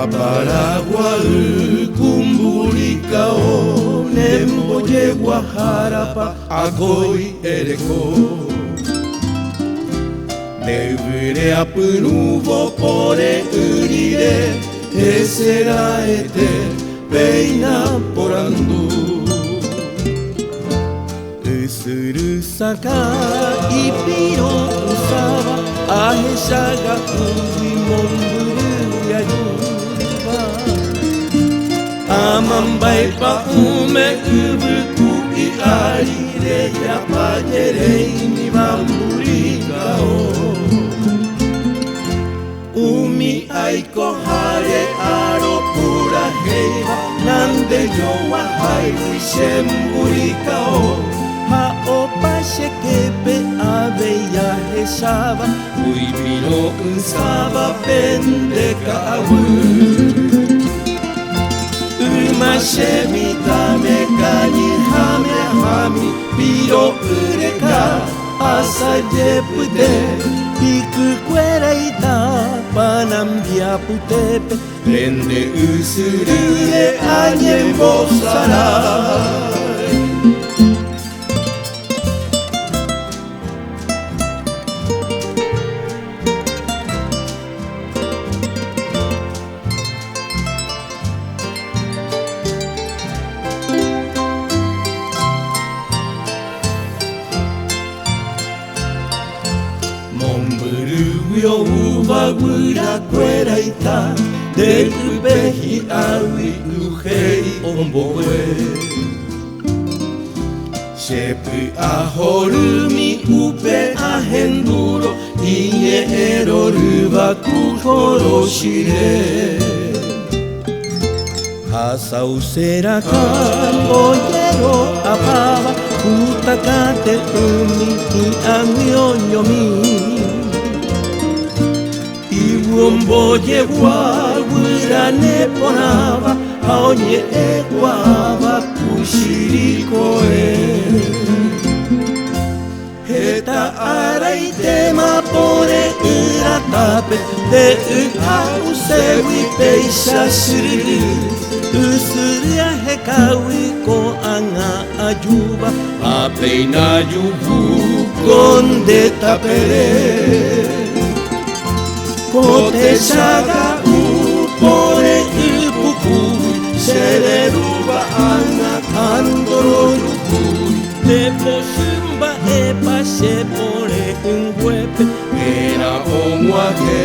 Paparagual kumbulikao Nembo yegua harapa agoi ereko Neuvire apunuvo pore urire Eseraete peina porandu Usuru saka ipiro usaba Aheshaga uji momburu yajuba Amambai pa ume ubuku i arire Yapajere ni bamburigao Umi aiko hare aro pura heiva Nande yo wa hairi shemburikao Ha opa shekepe ave ya heshaba Uibiro unsaba pendeka awu Uma shemita mekani hame hami Biro ureka asa jepute Piku kuera ita panambia putepe Prende usurure anyembo sarai Momburuyo uvagura kuera ita De ubehi awi uhei omboe Shepu ahorumi upe ahenduro Inye eroruba kuhoroshire Hasa usera kangoyero apaba Utakate umi i amionyomi Iwomboye wawura neponaba Haonye ekwaba kushirikoe Heta araitema pore uratape De uausewi peisha shuru Usuria hekawi ko anga ajuba Apeina yubu konde tapere Kote shaga upore upuku Sereruba anga kandoro yukui Tepo shumba epa shepore unguepe Era omwake